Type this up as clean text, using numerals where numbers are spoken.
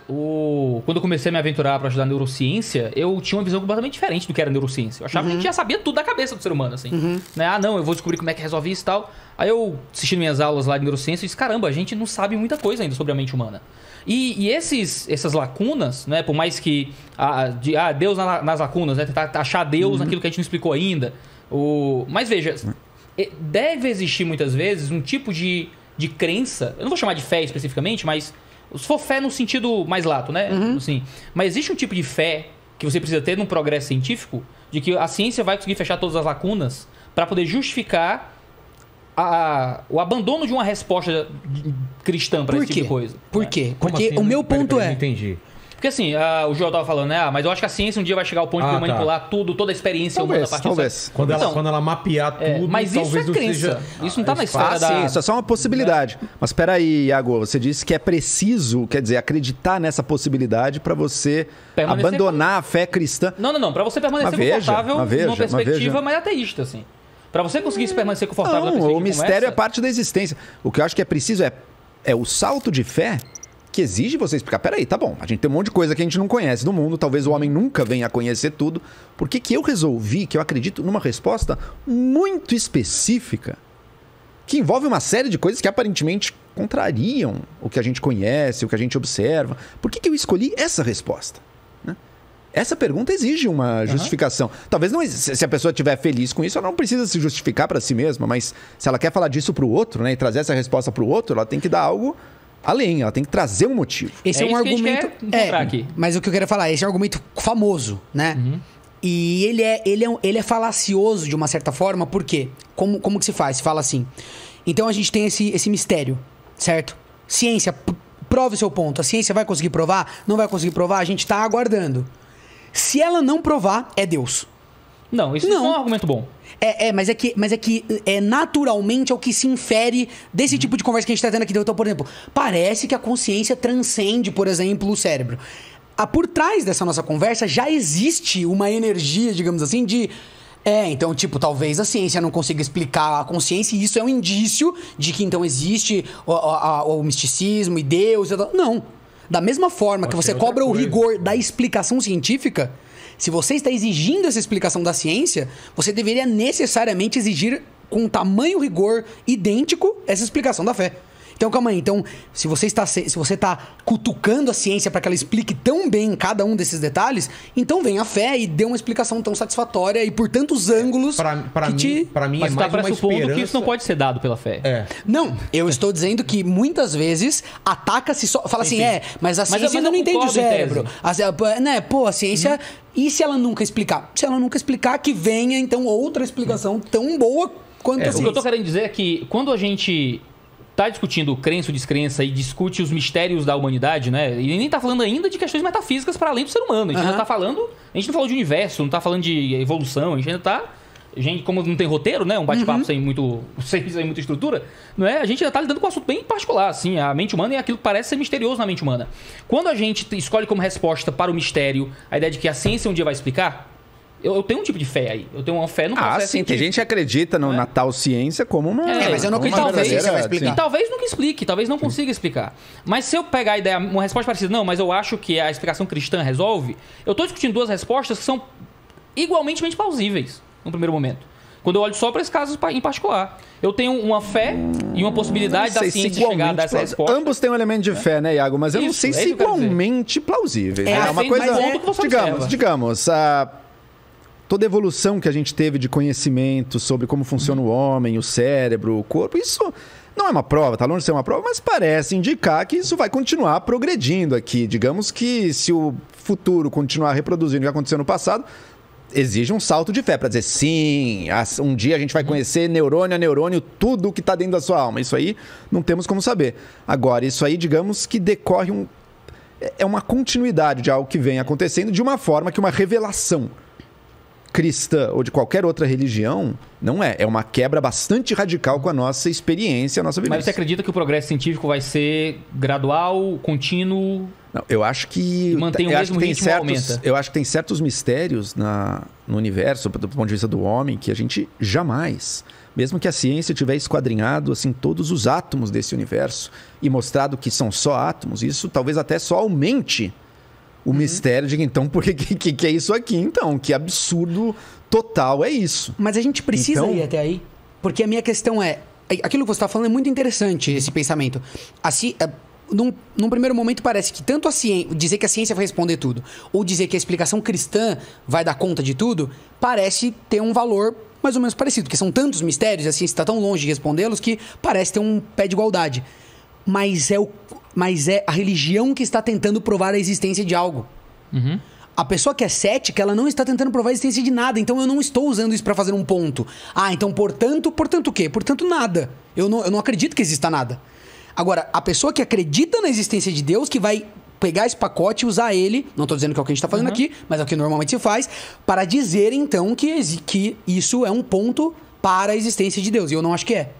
Quando eu comecei a me aventurar para estudar neurociência, eu tinha uma visão completamente diferente do que era neurociência. Eu achava que a gente já sabia tudo da cabeça do ser humano, assim. Né? Ah, não, eu vou descobrir como é que resolve isso e tal. Aí eu, assistindo minhas aulas lá de neurociência, eu disse, caramba, a gente não sabe muita coisa ainda sobre a mente humana. E essas lacunas, né? Por mais que... Deus nas lacunas, né? Tentar achar Deus naquilo que a gente não explicou ainda. Mas veja, deve existir muitas vezes um tipo de crença, eu não vou chamar de fé especificamente, mas se for fé no sentido mais lato, né? Assim, mas existe um tipo de fé que você precisa ter num progresso científico de que a ciência vai conseguir fechar todas as lacunas para poder justificar o abandono de uma resposta cristã para esse tipo de coisa. Por quê? Porque assim, o meu ponto é... Não entendi. Porque assim, o Joel tava falando, né? Mas eu acho que a ciência um dia vai chegar ao ponto de manipular tudo, toda a experiência humana a partir talvez. Quando ela mapear tudo, mas isso é crença. Isso não tá na esfera da... Sim, isso é só uma possibilidade. Mas espera aí, Iago, você disse que é preciso, quer dizer, acreditar nessa possibilidade para você abandonar a fé cristã. Não. Para você permanecer confortável numa perspectiva mais ateísta, assim. Para você conseguir se permanecer confortável na perspectiva o mistério é parte da existência. O que eu acho que é preciso é o salto de fé que exige você explicar. Peraí, tá bom, a gente tem um monte de coisa que a gente não conhece do mundo, talvez o homem nunca venha a conhecer tudo. Por que eu resolvi que eu acredito numa resposta muito específica que envolve uma série de coisas que aparentemente contrariam o que a gente conhece, o que a gente observa? Por que eu escolhi essa resposta? Né? Essa pergunta exige uma justificação. Talvez não, se a pessoa estiver feliz com isso, ela não precisa se justificar para si mesma, mas se ela quer falar disso para o outro, né, e trazer essa resposta para o outro, ela tem que dar algo além, ela tem que trazer um motivo. Esse é um argumento aqui. Mas o que eu quero falar, esse é um argumento famoso, né? E ele é falacioso de uma certa forma, por quê? Como que se faz? Se fala assim. Então a gente tem esse mistério, certo? Ciência, prove o seu ponto. A ciência vai conseguir provar? Não vai conseguir provar? A gente tá aguardando. Se ela não provar, é Deus. Não, isso não é um argumento bom. Mas é que naturalmente é o que se infere desse tipo de conversa que a gente tá tendo aqui. Então, por exemplo, parece que a consciência transcende, por exemplo, o cérebro. Por trás dessa nossa conversa já existe uma energia, digamos assim, de... então, tipo, talvez a ciência não consiga explicar a consciência e isso é um indício de que, então, existe o misticismo e Deus... Não. Da mesma forma que você cobra o rigor da explicação científica... Se você está exigindo essa explicação da ciência, você deveria necessariamente exigir com tamanho rigor idêntico essa explicação da fé. Então, calma aí. Então, se você está cutucando a ciência para que ela explique tão bem cada um desses detalhes, então vem a fé e dê uma explicação tão satisfatória e por tantos ângulos Para mim mas é mais uma esperança... que isso não pode ser dado pela fé. Não, eu estou dizendo que muitas vezes ataca-se só... Fala assim, mas a ciência ainda não entende o cérebro. A ciência... E se ela nunca explicar? Se ela nunca explicar, que venha, então, outra explicação tão boa quanto a ciência. O que eu tô querendo dizer é que quando a gente tá discutindo crença ou descrença e discute os mistérios da humanidade, né? E nem tá falando ainda de questões metafísicas para além do ser humano. A gente ainda tá falando... A gente não falou de universo, não tá falando de evolução. A gente ainda tá... como não tem roteiro, né? Um bate-papo sem muita estrutura, não é? A gente ainda tá lidando com um assunto bem particular, assim. A mente humana é aquilo que parece ser misterioso na mente humana. Quando a gente escolhe como resposta para o mistério a ideia de que a ciência um dia vai explicar, eu tenho um tipo de fé aí. Eu tenho uma fé no processo científico. Tem gente que acredita na tal ciência como uma... mas eu não acredito que a ciência vai explicar. E talvez nunca explique, talvez não consiga explicar. Mas se eu pegar a ideia, uma resposta parecida, não, mas eu acho que a explicação cristã resolve, eu tô discutindo duas respostas que são igualmente plausíveis no primeiro momento. Quando eu olho só para esse caso em particular. Eu tenho uma fé e uma possibilidade da ciência chegar a dar essa resposta. Ambos têm um elemento de fé, né, Iago? Mas eu não sei se igualmente plausíveis. É uma coisa... Digamos, toda a evolução que a gente teve de conhecimento sobre como funciona o homem, o cérebro, o corpo, isso não é uma prova, tá longe de ser uma prova, mas parece indicar que isso vai continuar progredindo aqui. Digamos que se o futuro continuar reproduzindo o que aconteceu no passado... exige um salto de fé para dizer sim, um dia a gente vai conhecer neurônio a neurônio tudo o que está dentro da sua alma. Isso aí não temos como saber. Agora, isso aí, digamos que decorre é uma continuidade de algo que vem acontecendo de uma forma que uma revelação cristã ou de qualquer outra religião não é. É uma quebra bastante radical com a nossa experiência, a nossa vivência. Mas você acredita que o progresso científico vai ser gradual, contínuo? Não, eu acho que... mantém o mesmo ritmo, aumenta. Eu acho que tem certos mistérios no universo, do ponto de vista do homem, que a gente jamais Mesmo que a ciência tivesse esquadrinhado assim, todos os átomos desse universo e mostrado que são só átomos, isso talvez até só aumente o mistério de que, então, por que é isso aqui? Então, que absurdo total é isso. Mas a gente precisa ir até aí, porque a minha questão é... Aquilo que você está falando é muito interessante, esse pensamento. Assim, num primeiro momento parece que tanto a ciência, dizer que a ciência vai responder tudo, ou dizer que a explicação cristã vai dar conta de tudo, parece ter um valor mais ou menos parecido, porque são tantos mistérios, a ciência está tão longe de respondê-los que parece ter um pé de igualdade. Mas é a religião que está tentando provar a existência de algo. Uhum. A pessoa que é cética, ela não está tentando provar a existência de nada. Então eu não estou usando isso para fazer um ponto. Então portanto o quê? Portanto nada. Eu não acredito que exista nada. Agora, a pessoa que acredita na existência de Deus, que vai pegar esse pacote e usar ele, não estou dizendo que é o que a gente está fazendo aqui, mas é o que normalmente se faz, para dizer então que isso é um ponto para a existência de Deus. E eu não acho que é.